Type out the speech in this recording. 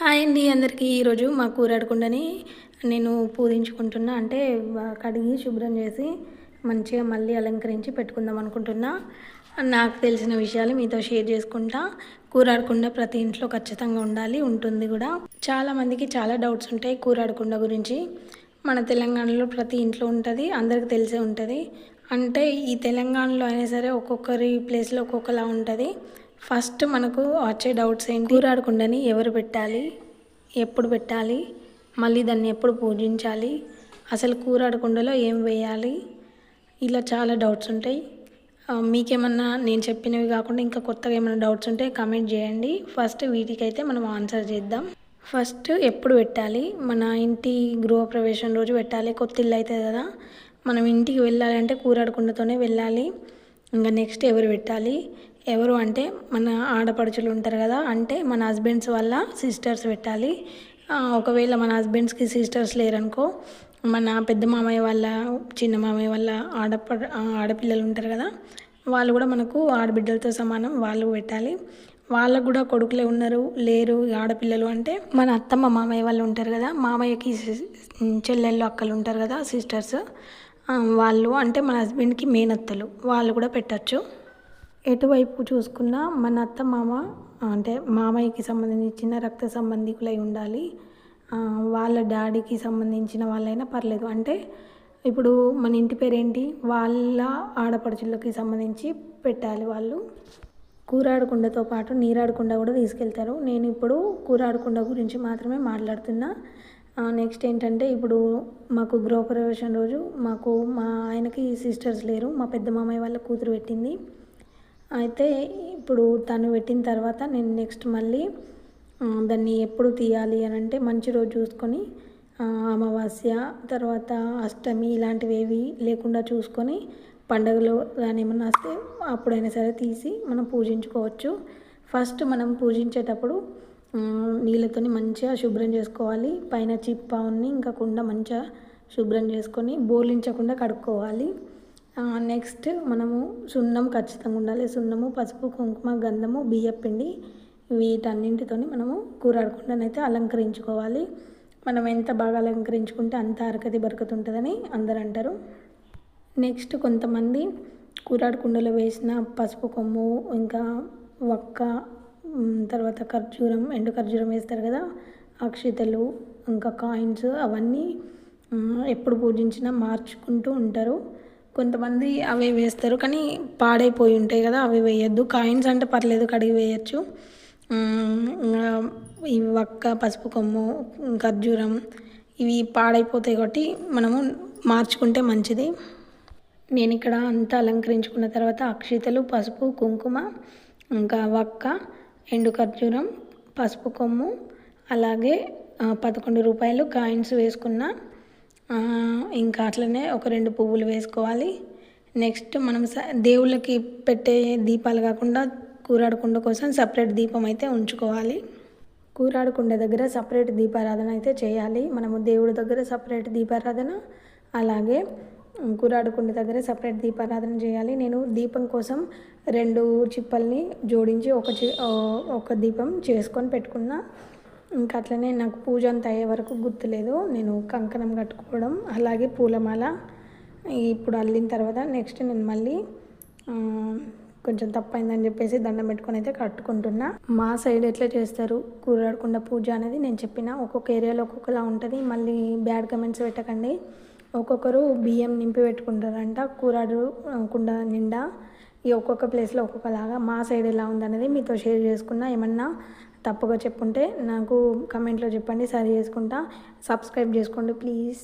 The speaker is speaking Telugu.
హాయ్ అండి అందరికీ. ఈరోజు మా కూరాడకుండాని నేను పూజించుకుంటున్నా. అంటే కడిగి శుభ్రం చేసి మంచిగా మళ్ళీ అలంకరించి పెట్టుకుందాం అనుకుంటున్నా. నాకు తెలిసిన విషయాలు మీతో షేర్ చేసుకుంటా. కూరాడకుండా ప్రతి ఇంట్లో ఖచ్చితంగా ఉండాలి, ఉంటుంది కూడా. చాలామందికి చాలా డౌట్స్ ఉంటాయి కూరాడకుండా గురించి. మన తెలంగాణలో ప్రతి ఇంట్లో ఉంటుంది, అందరికి తెలిసే ఉంటుంది. అంటే ఈ తెలంగాణలో అయినా సరే ఒక్కొక్కరి ప్లేస్లో ఒక్కొక్కలా ఉంటుంది. ఫస్ట్ మనకు వచ్చే డౌట్స్ ఏంటి, కూరాడకుండాని ఎవరు పెట్టాలి, ఎప్పుడు పెట్టాలి, మళ్ళీ దాన్ని ఎప్పుడు పూజించాలి, అసలు కూరాడకుండలో ఏం వేయాలి, ఇలా చాలా డౌట్స్ ఉంటాయి. మీకేమన్నా నేను చెప్పినవి కాకుండా ఇంకా కొత్తగా ఏమైనా డౌట్స్ ఉంటే కామెంట్ చేయండి. ఫస్ట్ వీటికైతే మనం ఆన్సర్ చేద్దాం. ఫస్ట్ ఎప్పుడు పెట్టాలి, మన ఇంటి గృహప్రవేశం రోజు పెట్టాలి. కొత్త ఇల్లు అవుతుంది కదా, మనం ఇంటికి వెళ్ళాలి అంటే కూరాడకుండతోనే వెళ్ళాలి. ఇంకా నెక్స్ట్ ఎవరు పెట్టాలి, ఎవరు అంటే మన ఆడపడుచులు ఉంటారు కదా, అంటే మన హస్బెండ్స్ వాళ్ళ సిస్టర్స్ పెట్టాలి. ఒకవేళ మన హస్బెండ్స్కి సిస్టర్స్ లేరనుకో, మన పెద్ద మామయ్య వాళ్ళ చిన్న మామయ్య వాళ్ళ ఆడపిల్లలు ఉంటారు కదా, వాళ్ళు కూడా మనకు ఆడబిడ్డలతో సమానం, వాళ్ళు పెట్టాలి. వాళ్ళకు కూడా కొడుకులే ఉన్నారు లేరు ఆడపిల్లలు అంటే మన అత్తమ్మ మామయ్య వాళ్ళు ఉంటారు కదా, మామయ్యకి చెల్లెళ్ళు అక్కలు ఉంటారు కదా సిస్టర్స్, వాళ్ళు అంటే మన హస్బెండ్కి మేనత్తలు, వాళ్ళు కూడా పెట్టచ్చు. ఎటువైపు చూసుకున్నా మన అత్త మామ అంటే మామయ్యకి సంబంధించిన రక్త సంబంధికులై ఉండాలి. వాళ్ళ డాడీకి సంబంధించిన వాళ్ళైనా పర్లేదు. అంటే ఇప్పుడు మన ఇంటి పేరేంటి, వాళ్ళ ఆడపడుచులకి సంబంధించి పెట్టాలి. వాళ్ళు కూరాడకుండతో పాటు నీరాడకుండా కూడా తీసుకెళ్తారు. నేను ఇప్పుడు కూరాడకుండ గురించి మాత్రమే మాట్లాడుతున్నా. నెక్స్ట్ ఏంటంటే, ఇప్పుడు మాకు గృహప్రవేశం రోజు మా ఆయనకి సిస్టర్స్ లేరు, మా పెద్ద మామయ్య వాళ్ళ కూతురు పెట్టింది. అయితే ఇప్పుడు తను పెట్టిన తర్వాత నేను నెక్స్ట్ మళ్ళీ దాన్ని ఎప్పుడు తీయాలి అని అంటే మంచి రోజు చూసుకొని, అమావాస్య తర్వాత అష్టమి ఇలాంటివి ఏవి లేకుండా చూసుకొని, పండుగలు కానీ ఏమన్నా వస్తే అప్పుడైనా సరే తీసి మనం పూజించుకోవచ్చు. ఫస్ట్ మనం పూజించేటప్పుడు నీళ్ళతో మంచిగా శుభ్రం చేసుకోవాలి. పైన చిప్ప ఇంకా కుండ మంచిగా శుభ్రం చేసుకొని బోర్లించకుండా కడుక్కోవాలి. నెక్స్ట్ మనము సున్నం ఖచ్చితంగా ఉండాలి. సున్నము, పసుపు, కుంకుమ, గంధము, బియ్యపిండి, వీటన్నింటితో మనము కూరాడకుండానైతే అలంకరించుకోవాలి. మనం ఎంత బాగా అలంకరించుకుంటే అంత అరకతి బరకతి ఉంటుందని అందరు అంటారు. నెక్స్ట్ కొంతమంది కూరాడకుండలో వేసిన పసుపు కొమ్ము, ఇంకా వక్క, తర్వాత ఖర్జూరం, ఎండు ఖర్జూరం వేస్తారు కదా, అక్షితలు, ఇంకా కాయిన్స్, అవన్నీ ఎప్పుడు పూజించినా మార్చుకుంటూ ఉంటారు. కొంతమంది అవే వేస్తారు, కానీ పాడైపోయి ఉంటాయి కదా, అవి వేయద్దు. కాయిన్స్ అంటే పర్లేదు, కడిగి వేయచ్చు. ఈ వక్క, పసుపు కొమ్ము, ఖర్జూరం ఇవి పాడైపోతాయి కాబట్టి మనము మార్చుకుంటే మంచిది. నేను ఇక్కడ అంతా అలంకరించుకున్న తర్వాత అక్షితలు, పసుపు, కుంకుమ, ఇంకా వక్క, ఎండు ఖర్జూరం, పసుపు కొమ్ము, అలాగే 11 రూపాయలు కాయిన్స్ వేసుకున్న. ఇంకా అట్లనే ఒక 2 పువ్వులు వేసుకోవాలి. నెక్స్ట్ మనం దేవుళ్ళకి పెట్టే దీపాలు కాకుండా కూరాడకుండ కోసం సపరేట్ దీపం అయితే ఉంచుకోవాలి. కూరాడకుండ దగ్గర సపరేట్ దీపారాధన అయితే చేయాలి. మనము దేవుడి దగ్గర సపరేట్ దీపారాధన, అలాగే కూరాడకుండ దగ్గర సపరేట్ దీపారాధన చేయాలి. నేను దీపం కోసం 2 చిప్పల్ని జోడించి ఒక దీపం చేసుకొని పెట్టుకున్నా. ఇంకా అట్లనే నాకు పూజ అంతా అయ్యే వరకు గుర్తులేదు. నేను కంకణం కట్టుకోవడం, అలాగే పూలమాల ఇప్పుడు అల్లిన తర్వాత నెక్స్ట్ నేను మళ్ళీ కొంచెం తప్పైందని చెప్పేసి దండం పెట్టుకొని అయితే కట్టుకుంటున్నా. మా సైడ్ ఎట్లా చేస్తారు కూరాడకుండ పూజ అనేది నేను చెప్పిన. ఒక్కొక్క ఏరియాలో ఒక్కొక్కలా ఉంటుంది. మళ్ళీ బ్యాడ్ కమెంట్స్ పెట్టకండి. ఒక్కొక్కరు బియ్యం నింపి పెట్టుకుంటారంట కూరాడకుండ నిండా. ఈ ఒక్కొక్క ప్లేస్లో ఒక్కొక్కలాగా. మా సైడ్ ఎలా ఉందనేది మీతో షేర్ చేసుకున్నా. ఏమన్నా తప్పుగా చెప్పుంటే నాకు కమెంట్లో చెప్పండి, సరి చేసుకుంటా. సబ్స్క్రైబ్ చేసుకోండి ప్లీజ్.